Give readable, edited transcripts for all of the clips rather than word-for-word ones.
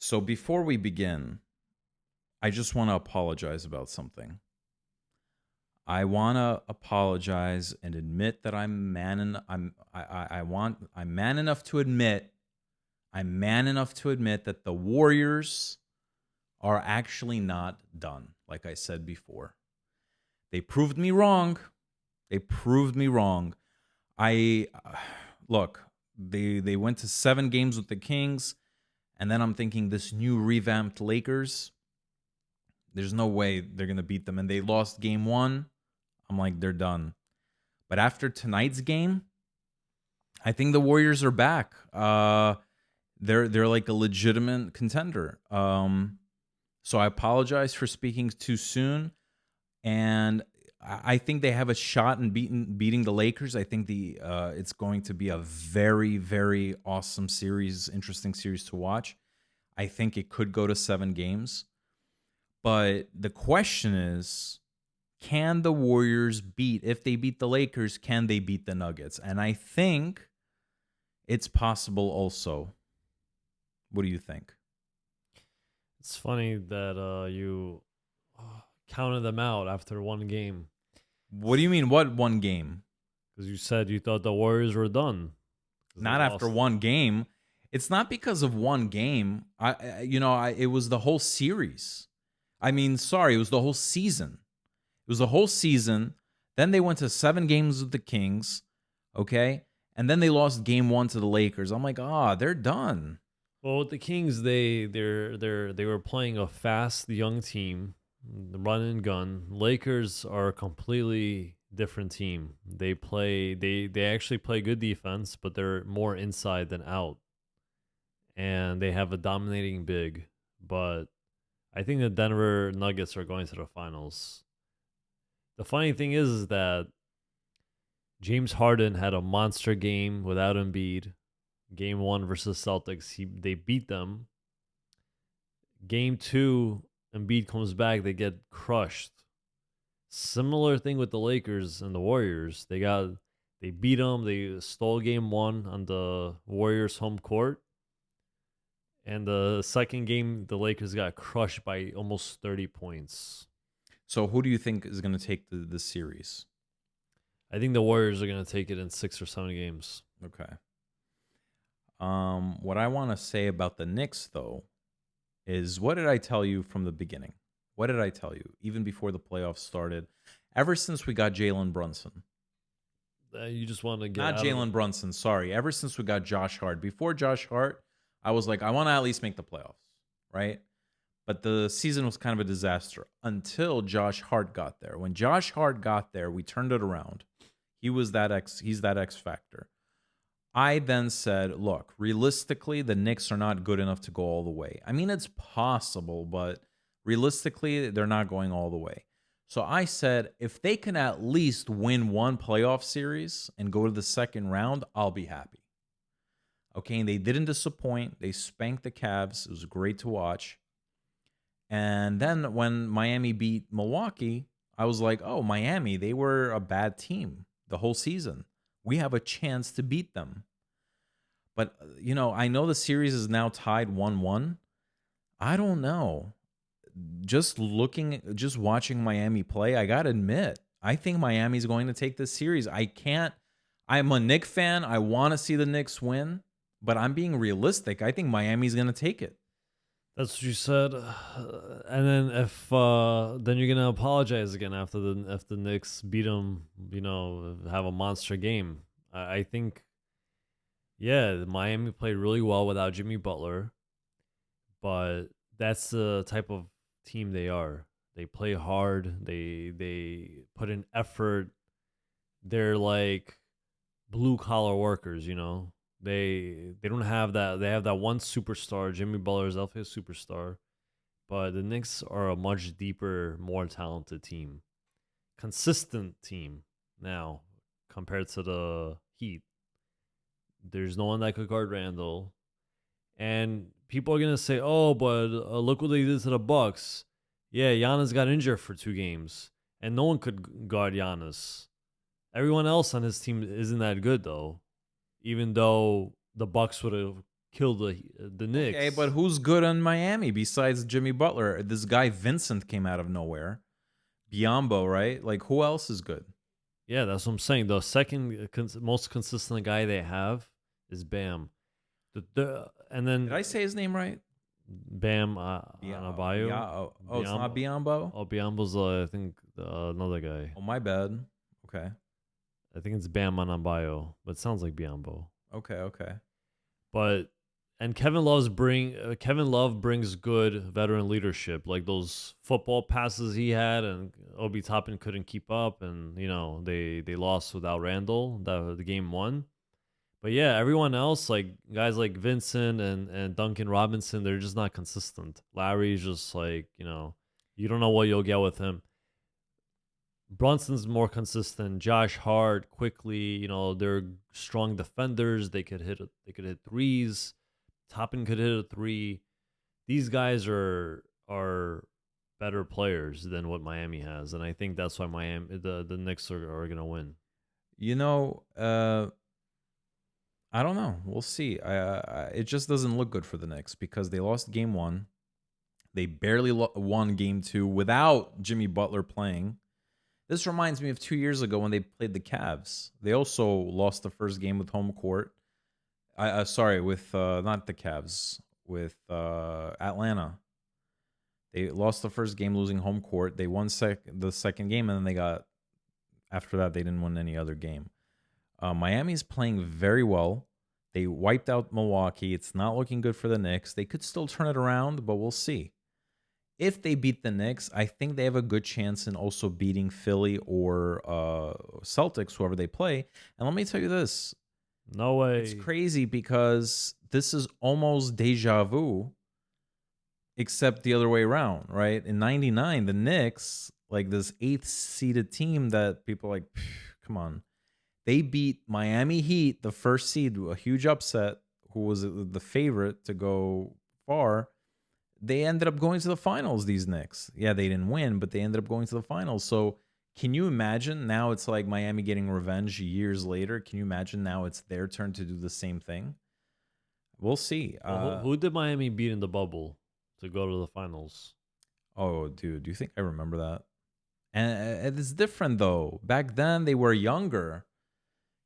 So before we begin, I just want to apologize about something. I want to apologize and admit that I'm man en- I want I'm man enough to admit that the Warriors are actually not done, like I said before. They proved me wrong. They proved me wrong. I look, they went to 7 games with the Kings, and then I'm thinking this new revamped Lakers, there's no way they're going to beat them, and they lost game 1. I'm like, they're done. But after tonight's game, I think the Warriors are back. They're like a legitimate contender. So I apologize for speaking too soon, and I think they have a shot in beating the Lakers. I think it's going to be a very, very awesome series, interesting series to watch. I think it could go to 7 games. But the question is, can the Warriors if they beat the Lakers, can they beat the Nuggets? And I think it's possible also. What do you think? It's funny that you counted them out after one game What do you mean, what one game? because you said you thought the Warriors were done because they Not after lost. one game. It's not because of one game. It was the whole series. I mean, sorry, it was the whole season. It was the whole season. Then they went to 7 games with the Kings, okay? And then they lost game 1 to the Lakers. I'm like, they're done. Well, with the Kings, they were playing a fast young team, the run and gun. Lakers are a completely different team. They actually play good defense, but they're more inside than out, and they have a dominating big. But I think the Denver Nuggets are going to the finals. The funny thing is that James Harden had a monster game without Embiid. Game 1 versus Celtics, they beat them. Game 2, Embiid comes back, they get crushed. Similar thing with the Lakers and the Warriors. They beat them. They stole game 1 on the Warriors home court. And the second game, the Lakers got crushed by almost 30 points. So who do you think is going to take the series? I think the Warriors are going to take it in 6 or 7 games. Okay. What I want to say about the Knicks, though, is what did I tell you from the beginning? What did I tell you even before the playoffs started? Ever since we got Jalen Brunson, You just want to get not out of Jalen Brunson, sorry. Ever since we got Josh Hart, before Josh Hart, I was like, I want to at least make the playoffs, right? But the season was kind of a disaster until Josh Hart got there. When Josh Hart got there, we turned it around. He's that X factor. I then said, look, realistically, the Knicks are not good enough to go all the way. I mean, it's possible, but realistically, they're not going all the way. So I said, if they can at least win one playoff series and go to the second round, I'll be happy. Okay, and they didn't disappoint. They spanked the Cavs. It was great to watch. And then when Miami beat Milwaukee, I was like, oh, Miami, they were a bad team the whole season. We have a chance to beat them. But, I know the series is now tied 1-1. I don't know. Just watching Miami play, I got to admit, I think Miami's going to take this series. I'm a Knicks fan. I want to see the Knicks win, but I'm being realistic. I think Miami's going to take it. That's what you said, and then if then you're gonna apologize again after the Knicks beat them, have a monster game. I think, yeah, Miami played really well without Jimmy Butler, but that's the type of team they are. They play hard. They put in effort. They're like blue collar workers, They don't have that. They have that one superstar. Jimmy Butler is definitely a superstar, but the Knicks are a much deeper, more talented team, consistent team now compared to the Heat. There's no one that could guard Randall, and people are gonna say, "Oh, but look what they did to the Bucks." Yeah, Giannis got injured for 2 games, and no one could guard Giannis. Everyone else on his team isn't that good though. Even though the Bucks would have kill the Knicks. Okay, but who's good in Miami besides Jimmy Butler? This guy Vincent came out of nowhere. Biombo, right? Like, who else is good? Yeah, that's what I'm saying. The second most consistent guy they have is Bam. And Did then I say his name right? Bam Adebayo. Oh, it's not Biombo? Oh, Biombo's I think another guy. Oh, my bad. Okay. I think it's Bam Adebayo, but it sounds like Biombo. Okay. But and Kevin Love brings good veteran leadership, like those football passes he had, and Obi Toppin couldn't keep up, and they lost without Randall. The game won. But yeah, everyone else, like guys like Vincent and Duncan Robinson, they're just not consistent. Larry's just like, you don't know what you'll get with him. Brunson's more consistent. Josh Hart, quickly, they're strong defenders. They could hit threes. Toppin could hit a three. These guys are better players than what Miami has, and I think that's why the Knicks are gonna win. I don't know. We'll see. It just doesn't look good for the Knicks because they lost game one. They barely won game two without Jimmy Butler playing. This reminds me of 2 years ago when they played the Cavs. They also lost the first game with home court. Sorry, with not the Cavs, with Atlanta. They lost the first game losing home court. They won the second game, and then after that, they didn't win any other game. Miami's playing very well. They wiped out Milwaukee. It's not looking good for the Knicks. They could still turn it around, but we'll see. If they beat the Knicks, I think they have a good chance in also beating Philly or Celtics, whoever they play. And let me tell you this. No way. It's crazy because this is almost deja vu, except the other way around, right? In 99, the Knicks, like this 8th-seeded team that people are like, come on. They beat Miami Heat, the first seed, a huge upset, who was the favorite to go far. They ended up going to the finals, these Knicks. Yeah, they didn't win, but they ended up going to the finals. So can you imagine now it's like Miami getting revenge years later? Can you imagine now it's their turn to do the same thing? We'll see. Who did Miami beat in the bubble to go to the finals? Oh, dude, do you think I remember that? And it's different, though. Back then, they were younger.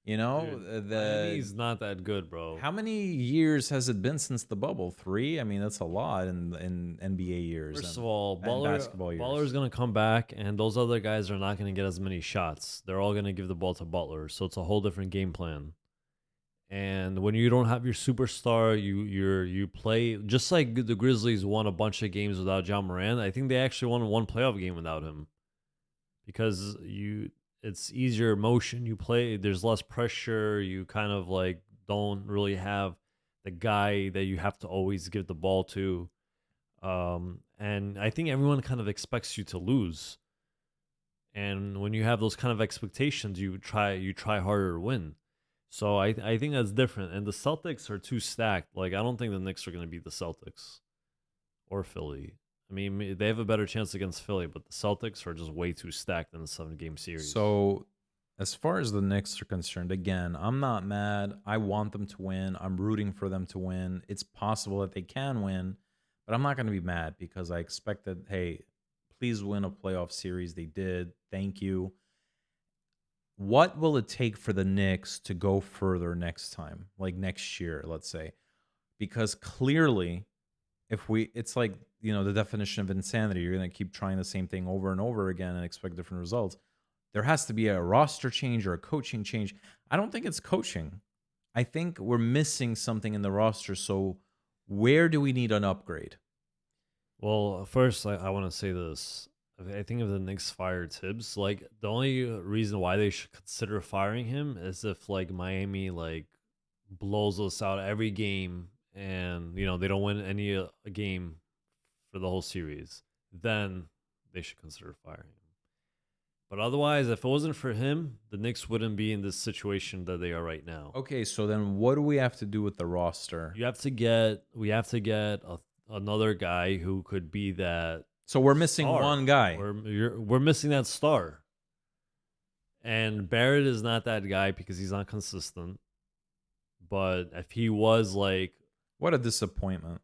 Dude, Miami's not that good, bro. How many years has it been since the bubble? 3? I mean, that's a lot in NBA years. First of all, basketball years. Butler's going to come back, and those other guys are not going to get as many shots. They're all going to give the ball to Butler, so it's a whole different game plan. And when you don't have your superstar, you play just like the Grizzlies won a bunch of games without John Moran. I think they actually won one playoff game without him because it's easier motion. You play, there's less pressure. You kind of like don't really have the guy that you have to always give the ball to. And I think everyone kind of expects you to lose. And when you have those kind of expectations, you try harder to win. So I think that's different. And the Celtics are too stacked. Like, I don't think the Knicks are going to beat the Celtics or Philly. I mean, they have a better chance against Philly, but the Celtics are just way too stacked in a 7-game series. So, as far as the Knicks are concerned, again, I'm not mad. I want them to win. I'm rooting for them to win. It's possible that they can win, but I'm not going to be mad because I expected, hey, please win a playoff series. They did. Thank you. What will it take for the Knicks to go further next time, like next year, let's say? Because clearly, it's like, the definition of insanity. You're going to keep trying the same thing over and over again and expect different results. There has to be a roster change or a coaching change. I don't think it's coaching. I think we're missing something in the roster. So where do we need an upgrade? Well, first, I want to say this. I think if the Knicks fire Tibbs, like the only reason why they should consider firing him is if like Miami like blows us out every game and they don't win any a game for the whole series, then they should consider firing him. But otherwise, if it wasn't for him, the Knicks wouldn't be in this situation that they are right now. Okay, so then what do we have to do with the roster? We have to get another guy who could be that. So we're missing star. one guy. We're missing that star. And Barrett is not that guy because he's not consistent. But if he was like What a disappointment.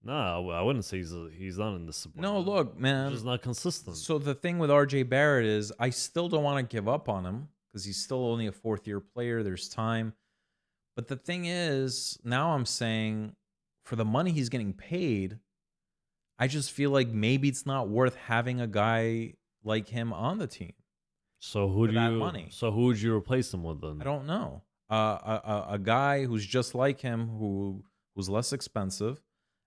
No, I wouldn't say he's not in No, disappointment. look, He's man. just not consistent. So the thing with RJ Barrett is I still don't want to give up on him because he's still only a fourth year player. There's time. But the thing is, now I'm saying for the money he's getting paid, I just feel like maybe it's not worth having a guy like him on the team So who for do that you? money. So who would you replace him with I then? don't know. A guy who's just like him, who's less expensive,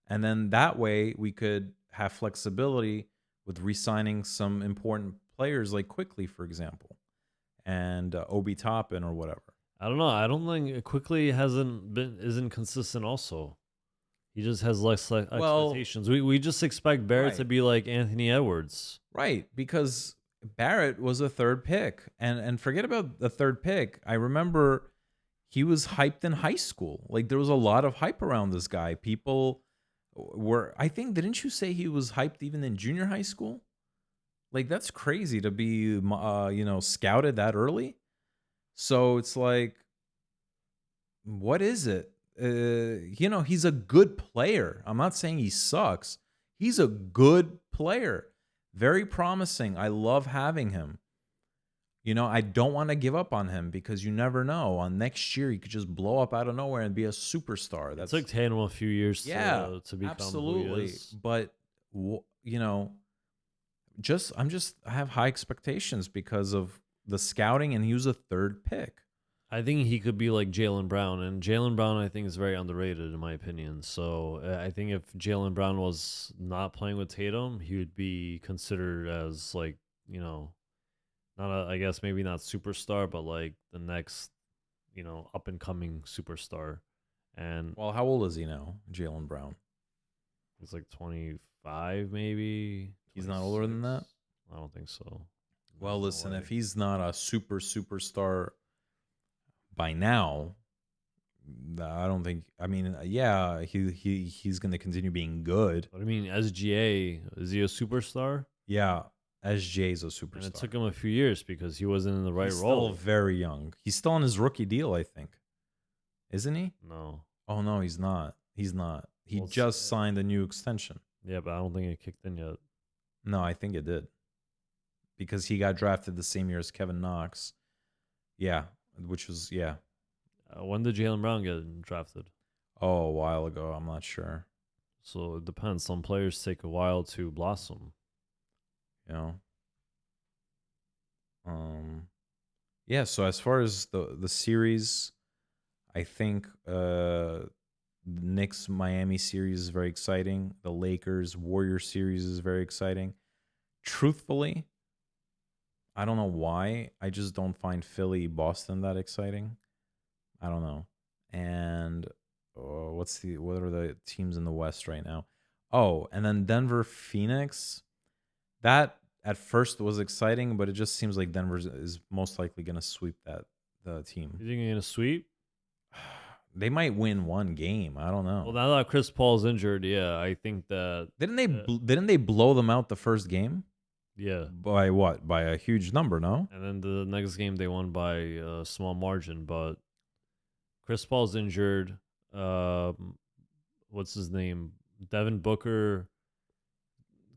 and then that way we could have flexibility with re-signing some important players like quickly, for example, and Obi Toppin or whatever. I don't know. I don't think quickly isn't consistent. Also, he just has less Well, expectations. We just expect Barrett to right, be like Anthony Edwards. right, because Barrett was a third pick, and forget about the third pick. I remember he was hyped in high school. Like there was a lot of hype around this guy. People were, I think, didn't you say he was hyped even in junior high school? Like that's crazy to be, scouted that early. So it's like, what is it? He's a good player. I'm not saying he sucks. He's a good player, very promising. I love having him. I don't want to give up on him because you never know. On next year, he could just blow up out of nowhere and be a superstar. It That's took Tatum a few years yeah, to become who he absolutely. is. But I have high expectations because of the scouting, and he was a third pick. I think he could be like Jalen Brown, and Jalen Brown I think is very underrated in my opinion. So I think if Jalen Brown was not playing with Tatum, he would be considered as like not I guess maybe not superstar, but like the next up and coming superstar. And Well, how old is he now, Jalen Brown? he's like 25 maybe. He's not older than that. 26. I don't think so. Well, There's no listen, way. if he's not a superstar by now, I don't think. I mean, yeah, he's going to continue being good. But I mean, SGA, is he a superstar? Yeah, SJ is a And it superstar. took him a few years because he wasn't in the right He's role. still very young. He's still on his rookie deal, I think, isn't he? No. Oh no, he's not. He's not. He Well, just signed a new extension. Yeah, but I don't think it kicked in yet. No, I think it did because he got drafted the same year as Kevin Knox. Yeah, which was yeah. When did Jalen Brown get drafted? Oh, a while ago. I'm not sure. So it depends. Some players take a while to blossom. You know. Yeah. So as far as the series, I think the Knicks Miami series is very exciting. The Lakers Warrior series is very exciting. Truthfully, I don't know why. I just don't find Philly Boston that exciting. I don't know. And what are the teams in the West right now? Oh, and then Denver Phoenix. That at first was exciting, but it just seems like Denver is most likely going to sweep the team. You think you're gonna sweep? They might win one game. I don't know. Well, now that Chris Paul's injured, yeah, I think that Didn't they blow them out the first game? yeah. By what? By a huge number, no? And then the next game they won by a small margin, but Chris Paul's injured. What's his name? Devin Booker.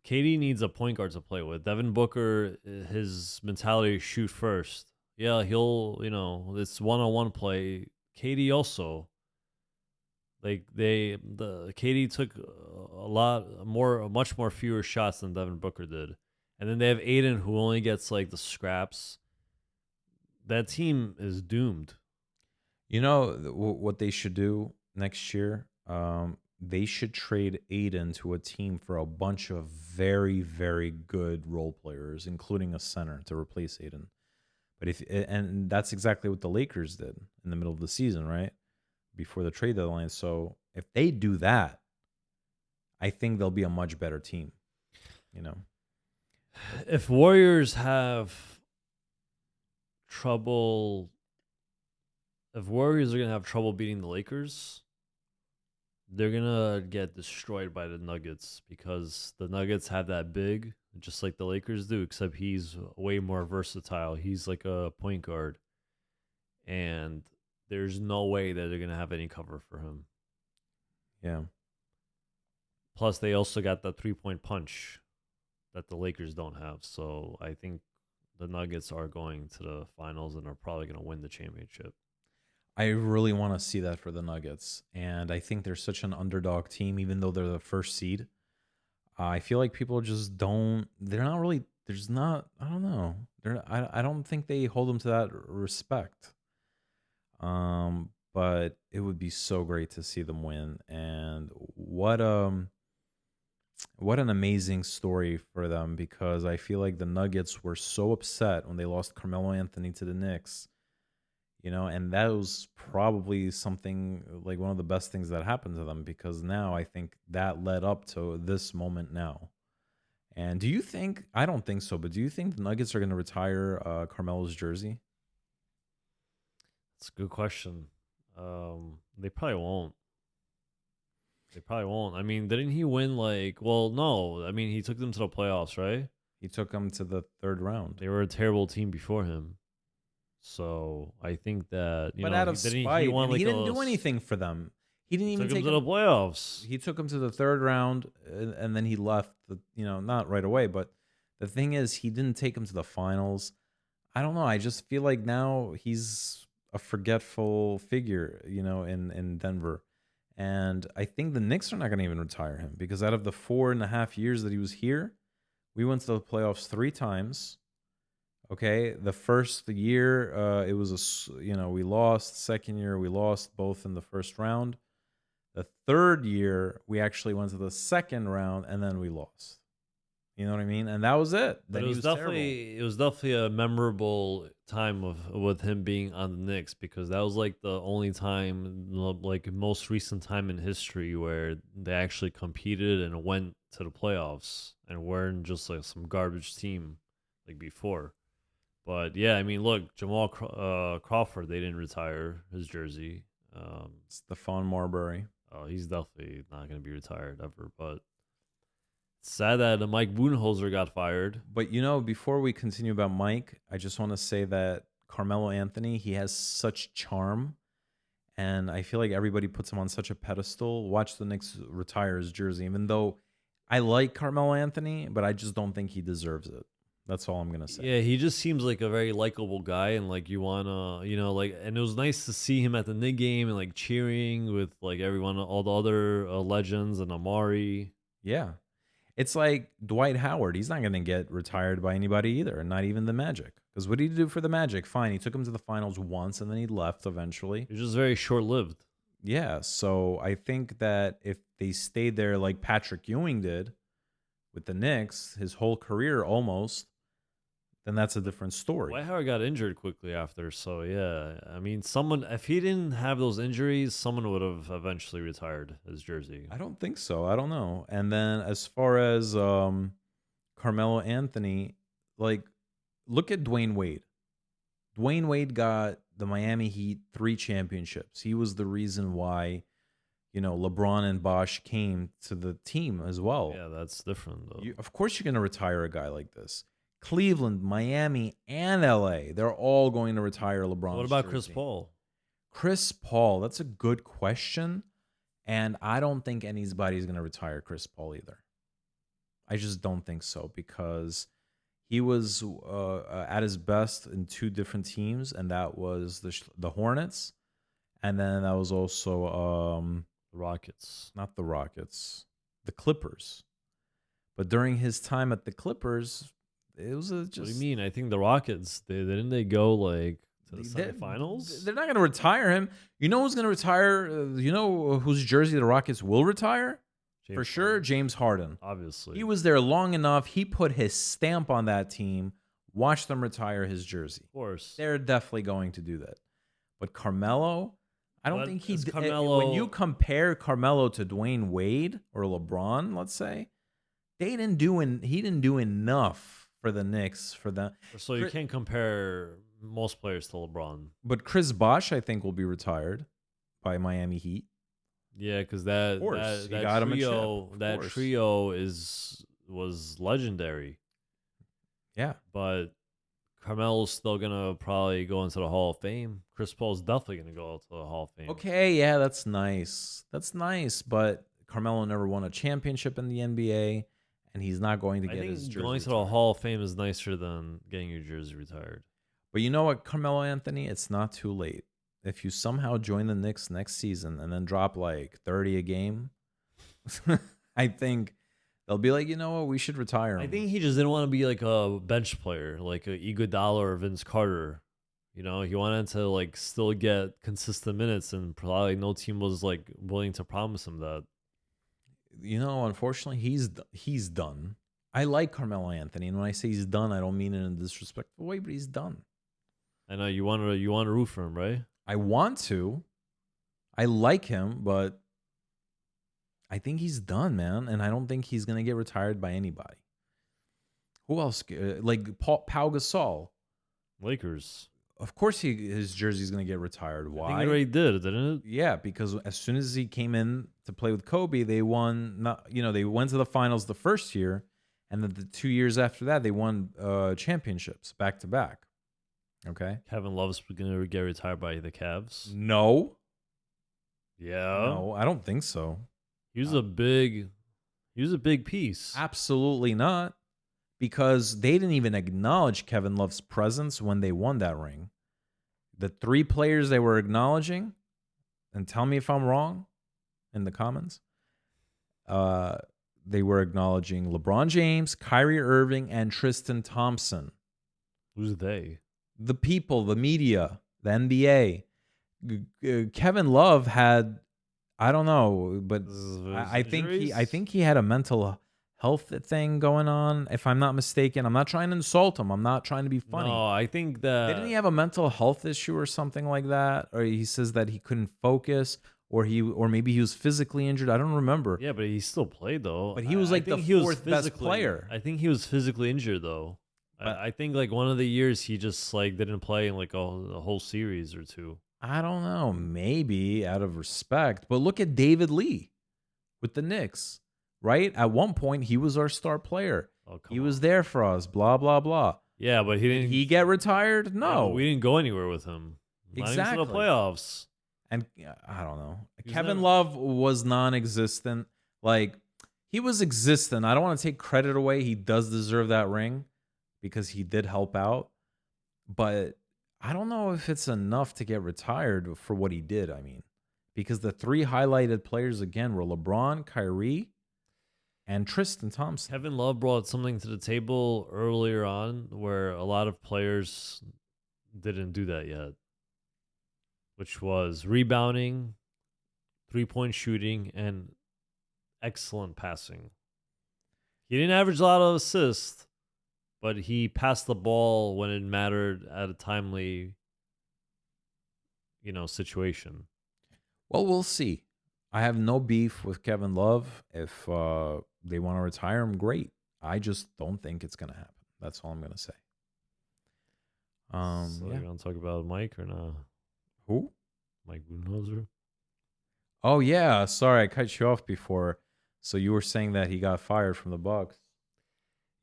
KD needs a point guard to play with. Devin Booker, his mentality is shoot first. Yeah, he'll, it's one-on-one play. KD also. Like the KD took much more fewer shots than Devin Booker did. And then they have Aiden who only gets like the scraps. That team is doomed. You know what they should do next year? They should trade Aiden to a team for a bunch of very, very good role players, including a center to replace Aiden. But and that's exactly what the Lakers did in the middle of the season, right? Before the trade deadline. So if they do that, I think they'll be a much better team. If Warriors have trouble, if Warriors are going to have trouble beating the Lakers, they're going to get destroyed by the Nuggets because the Nuggets have that big, just like the Lakers do, except he's way more versatile. He's like a point guard. And there's no way that they're going to have any cover for him. Yeah. Plus, they also got the 3-point punch that the Lakers don't have. So I think the Nuggets are going to the finals and are probably going to win the championship. I really want to see that for the Nuggets. And I think they're such an underdog team, even though they're the first seed. I feel like people just don't, they're not really, there's not, I don't know. I don't think they hold them to that respect. But it would be so great to see them win. And what an amazing story for them, because I feel like the Nuggets were so upset when they lost Carmelo Anthony to the Knicks, and that was probably something like one of the best things that happened to them, because now I think that led up to this moment now. And do you think, I don't think so, but do you think the Nuggets are going to retire Carmelo's jersey? It's a good question. They probably won't. They probably won't. I mean, didn't he win like? Well, no. I mean, he took them to the playoffs, right? He took them to the third round. They were a terrible team before him. So I think that But out of spite, he won and like he didn't do anything for them. He didn't even took him take to the playoffs. he took him to the third round, and then he left. Not right away, but the thing is, he didn't take him to the finals. I don't know. I just feel like now he's a forgetful figure, in Denver. And I think the Knicks are not going to even retire him, because out of the 4.5 years that he was here, we went to the playoffs 3 times. Okay, the first year, it was we lost. Second year, we lost both in the first round. The third year, we actually went to the second round, and then we lost. You know what I mean? And that was it. But Then it he was was definitely terrible. it was definitely a memorable time with him being on the Knicks, because that was like the only time, like most recent time in history, where they actually competed and went to the playoffs and weren't just like some garbage team like before. But yeah, I mean, look, Crawford, they didn't retire his jersey. Stephon Marbury. Oh, he's definitely not going to be retired ever. But it's sad that Mike Budenholzer got fired. But before we continue about Mike, I just want to say that Carmelo Anthony, he has such charm, and I feel like everybody puts him on such a pedestal. Watch the Knicks retire his jersey, even though I like Carmelo Anthony, but I just don't think he deserves it. That's all I'm gonna say. Yeah, he just seems like a very likable guy, and like you wanna, like, and it was nice to see him at the Knicks game and like cheering with like everyone, all the other legends and Amari. Yeah. It's like Dwight Howard. He's not going to get retired by anybody either, not even the Magic. Because what did he do for the Magic? Fine, he took him to the finals once, and then he left eventually. It was just very short lived. Yeah, so I think that if they stayed there like Patrick Ewing did with the Knicks, his whole career almost, then that's a different story. Dwight Howard got injured quickly after, so yeah. I mean, someone, if he didn't have those injuries, someone would have eventually retired his jersey. I don't think so. I don't know. And then as far as Carmelo Anthony, like, look at Dwayne Wade. Dwayne Wade got the Miami Heat 3 championships. He was the reason why, LeBron and Bosh came to the team as well. Yeah, that's different though. Of course, you're going to retire a guy like this. Cleveland, Miami, and LA, they're all going to retire LeBron. What about Chris Paul? Chris Paul, that's a good question. And I don't think anybody's going to retire Chris Paul either. I just don't think so, because he was at his best in 2 different teams, and that was the Hornets, and then that was also The Rockets. not the Rockets, the Clippers. But during his time at the Clippers, it was just. What do you mean? I think the Rockets, didn't they go like to the semifinals? They're not going to retire him. You know who's going to retire? You know whose jersey the Rockets will retire? For sure, Harden. James Harden. Obviously. He was there long enough. He put his stamp on that team. Watch them retire his jersey. Of course. They're definitely going to do that. But Carmelo, I don't But think he is did. Carmelo- When you compare Carmelo to Dwayne Wade or LeBron, let's say, he didn't do enough for the Knicks for them. So you can't compare most players to LeBron. But Chris Bosh, I think, will be retired by Miami Heat. Yeah, because that course, he that got him a trio chip, of that course. trio was legendary. Yeah. But Carmelo's still gonna probably go into the Hall of Fame. Chris Paul's definitely gonna go into the Hall of Fame. Okay, yeah, that's nice. That's nice, but Carmelo never won a championship in the NBA, and he's not going to I get his think jersey going to the retired. Hall of Fame is nicer than getting your jersey retired. But you know what, Carmelo Anthony, it's not too late. If you somehow join the Knicks next season and then drop like 30 a game, I think they'll be like, you know what, we should retire him. I think he just didn't want to be like a bench player, like a Iguodala or Vince Carter. You know, he wanted to like still get consistent minutes, and probably no team was like willing to promise him that. You know, unfortunately, he's done. I like Carmelo Anthony, and when I say he's done, I don't mean it in a disrespectful way, but he's done. I know you want to root for him, right? I want to. I like him, but I think he's done, man, and I don't think he's gonna get retired by anybody. Who else? Like Pau Gasol. Lakers. Of course, his jersey's gonna get retired. I think Why? he already did, didn't it? Yeah, because as soon as he came in to play with Kobe, they won. They went to the finals the first year, and then the 2 years after that, they won championships back to back. Okay. Kevin Love's gonna get retired by the Cavs. No, Yeah. no, I don't think so. He was a big piece. Absolutely not, because they didn't even acknowledge Kevin Love's presence when they won that ring. The 3 players they were acknowledging, and tell me if I'm wrong in the comments, they were acknowledging LeBron James, Kyrie Irving, and Tristan Thompson. Who's they? The people, the media, the NBA. Kevin Love had, I don't know, but I think he had a mental health thing going on, if I'm not mistaken. I'm not trying to insult him. I'm not trying to be funny. No, I think that Didn't he have a mental health issue or something like that? Or he says that he couldn't focus, or maybe he was physically injured. I don't remember. Yeah, but he still played though. But he was like the think he was 4th best physically- player. I think he was physically injured though. But- I think like one of the years he just like didn't play in like a whole series or two. I don't know, maybe out of respect. But look at David Lee with the Knicks, right? At one point, he was our star player. Oh, come He was on. there for us, blah, blah, blah. Yeah, but he Did didn't. he get retired? yeah, No. but we didn't go anywhere with him. Not even to Exactly. the playoffs. And I don't know. He was Kevin never- Love was non-existent. Like, he was existent. I don't want to take credit away. He does deserve that ring because he did help out. But I don't know if it's enough to get retired for what he did. I mean, because the 3 highlighted players again were LeBron, Kyrie, and Tristan Thompson. Kevin Love brought something to the table earlier on where a lot of players didn't do that yet, which was rebounding, 3-point shooting, and excellent passing. He didn't average a lot of assists, but he passed the ball when it mattered at a timely, situation. Well, we'll see. I have no beef with Kevin Love. If they want to retire him, great. I just don't think it's going to happen. That's all I'm going to say. So Yeah. you want to talk about Mike or not? Who? Mike Budenholzer? Oh yeah, sorry, I cut you off before. So you were saying that he got fired from the Bucks.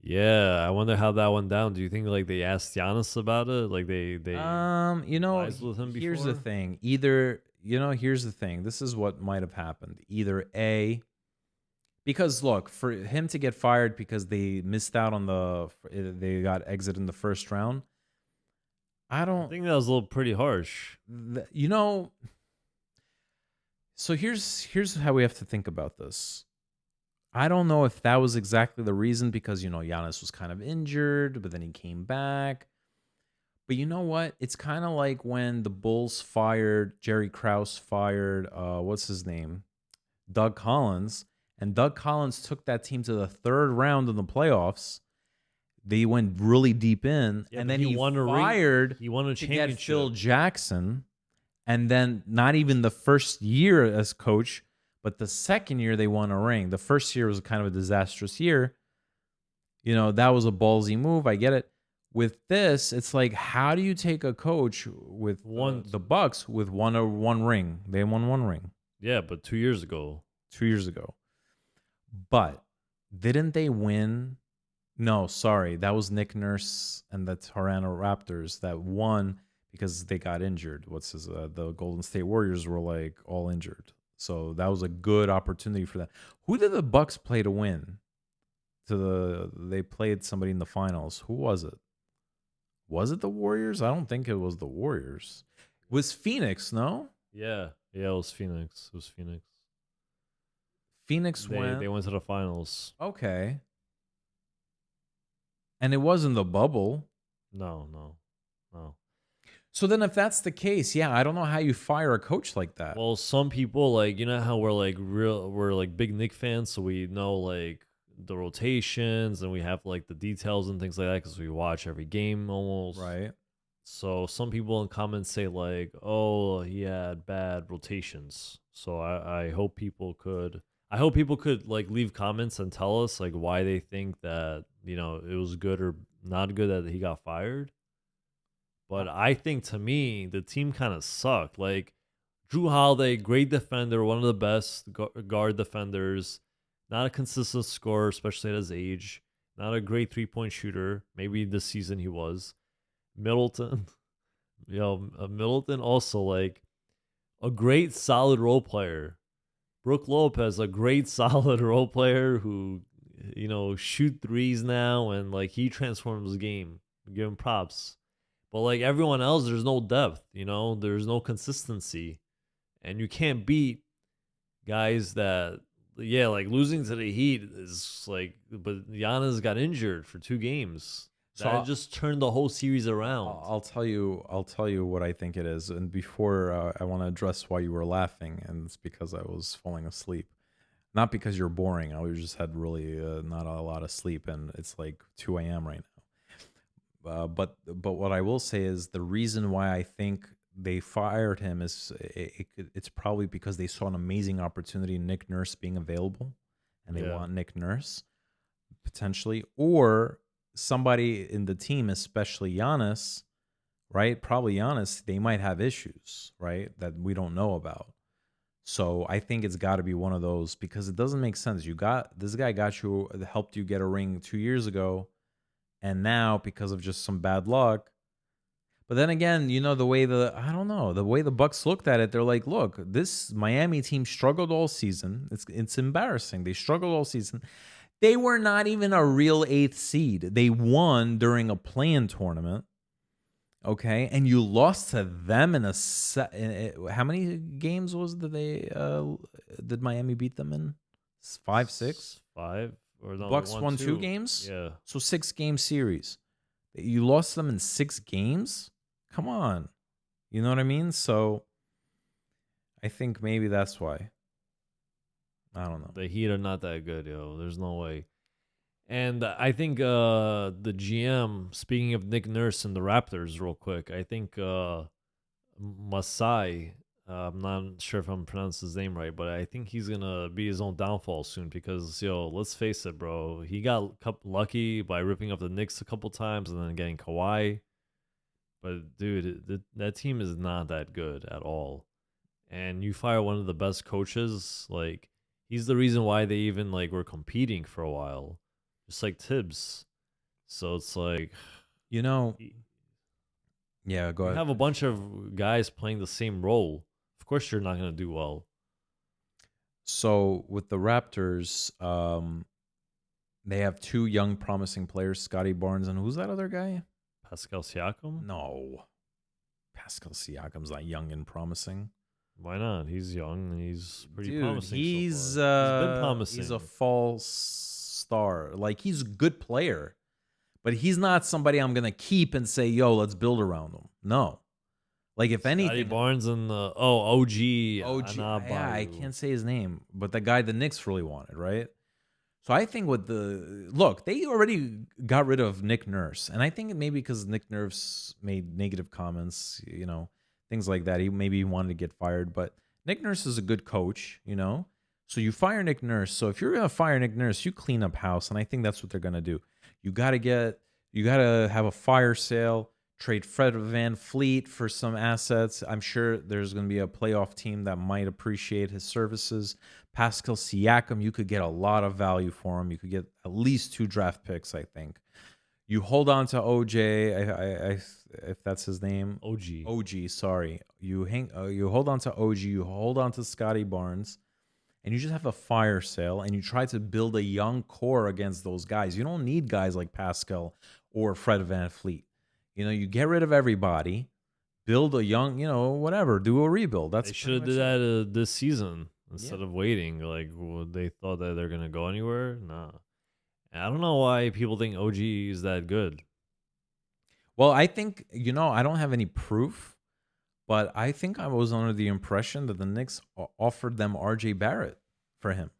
Yeah, I wonder how that went down. Do you think like they asked Giannis about it? Like they advised with him here's the before? thing. Here's the thing. This is what might have happened. Either A, because look, for him to get fired because they missed out on they got exit in the first round. I I don't think that was a little pretty harsh. So here's how we have to think about this. I don't know if that was exactly the reason because Giannis was kind of injured, but then he came back. But you know what? It's kind of like when the Bulls fired Jerry Krause, fired what's his name, Doug Collins, and Doug Collins took that team to the 3rd round in the playoffs. They went really deep in, Yeah, and but then he he won a ring. fired He won a to get championship. Phil Jackson, and then not even the first year as coach, but the second year they won a ring. The first year was kind of a disastrous year. That was a ballsy move. I get it. With this, it's like, how do you take a coach with the Bucks with one ring? They won 1 ring Yeah, but 2 years ago. 2 years ago. But didn't they win No, sorry. That was Nick Nurse and the Toronto Raptors that won because they got injured. The Golden State Warriors were like all injured. So that was a good opportunity for that. Who did the Bucks play to win? They played somebody in the finals. Who was it? Was it the Warriors? I don't think it was the Warriors. It was Phoenix, no? Yeah, yeah, it was Phoenix. It was Phoenix. Phoenix went. They went to the finals. Okay. And it wasn't the bubble. No, no, no. So then if that's the case, yeah, I don't know how you fire a coach like that. Well, some people like, you know how we're like big Nick fans, so we know like the rotations and we have like the details and things like that because we watch every game almost. Right. So some people in comments say like, "Oh, he had bad rotations." So I hope people could like leave comments and tell us like why they think that, it was good or not good that he got fired. But I think to me, the team kind of sucked. Like Drew Holiday, great defender, one of the best guard defenders, not a consistent scorer, especially at his age, not a great 3-point shooter. Maybe this season he was. Middleton, Middleton also like a great solid role player. Brooke Lopez, a great solid role player who, shoot threes now and like he transforms the game. Give him props. But like everyone else, there's no depth, there's no consistency. And you can't beat guys that, yeah, like losing to the Heat is like, but Giannis got injured for 2 games. So That just turned the whole series around. I'll tell you what I think it is. And before I want to address why you were laughing, and it's because I was falling asleep. Not because you're boring. I just had really not a lot of sleep, and it's like 2 a.m. right now. But what I will say is the reason why I think they fired him is it's probably because they saw an amazing opportunity in Nick Nurse being available, and they Yeah. want Nick Nurse potentially, or somebody in the team, especially Giannis, right? Probably Giannis, they might have issues, right? That we don't know about. So I think it's got to be one of those because it doesn't make sense. This guy helped you get a ring 2 years ago, and now because of just some bad luck. But then again, I don't know, the way the Bucks looked at it, they're like, look, this Miami team struggled all season. It's embarrassing. They struggled all season. They were not even a real 8th seed. They won during a play-in tournament. Okay, and you lost to them in how many games was it that did Miami beat them in? 5, 6? 5 or no? Bucks won 2 games? Yeah. So 6-game series. You lost them in 6 games? Come on. You know what I mean? So I think maybe that's why. I don't know. The Heat are not that good, yo. There's no way. And I think the GM, speaking of Nick Nurse and the Raptors, real quick, I think Masai, I'm not sure if I'm pronouncing his name right, but I think he's going to be his own downfall soon because, let's face it, bro. He got lucky by ripping up the Knicks a couple times and then getting Kawhi. But, dude, that team is not that good at all. And you fire one of the best coaches, like, he's the reason why they even, like, were competing for a while. Just like Tibbs. So it's like, yeah, go you ahead. have a bunch of guys playing the same role. Of course, you're not going to do well. So with the Raptors, they have 2 young, promising players, Scotty Barnes and who's that other guy? Pascal Siakam? No, Pascal Siakam's not young and promising. Why not? He's young and he's pretty Dude, promising. He's so far. He's been promising. He's a false star. Like, he's a good player, but he's not somebody I'm gonna keep and say, "Yo, let's build around him." No, like if anything, Scotty Barnes and OG. Yeah, I can't say his name, but the guy the Knicks really wanted, right? So I think they already got rid of Nick Nurse, and I think maybe because Nick Nurse made negative comments, things like that. He maybe wanted to get fired, but Nick Nurse is a good coach, So you fire Nick Nurse. So if you're gonna fire Nick Nurse, you clean up house, and I think that's what they're gonna do. You gotta have a fire sale. trade Fred Van Fleet for some assets. I'm sure there's going to be a playoff team that might appreciate his services. Pascal Siakam, you could get a lot of value for him. You could get at least 2 draft picks, I think. You hold on to OJ, if that's his name. OG. OG, sorry. You hold on to OG, you hold on to Scotty Barnes, and you just have a fire sale, and you try to build a young core against those guys. You don't need guys like Pascal or Fred Van Fleet. You get rid of everybody, build a young, whatever, do a rebuild. That's They should have pretty did much it. that this season instead Yeah. of waiting. Like they thought that they're gonna go anywhere. Nah, I don't know why people think OG is that good. Well, I think, I don't have any proof, but I think I was under the impression that the Knicks offered them RJ Barrett for him.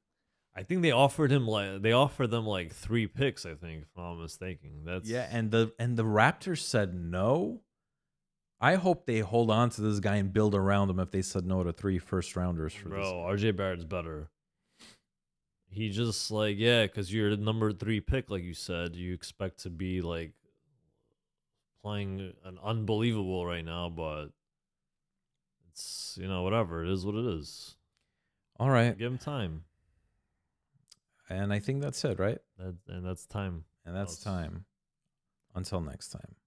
I think they offered them like 3 picks. I think, if I'm not mistaken. That's Yeah, and the Raptors said no. I hope they hold on to this guy and build around him if they said no to 3 first rounders for this. bro. RJ Barrett's better. He just like yeah, because you're the number 3 pick, like you said. You expect to be like playing an unbelievable right now, but it's whatever. It is what it is. All right. Give him time. And I think that's it, right? And that's time. And that's Else. time. Until next time.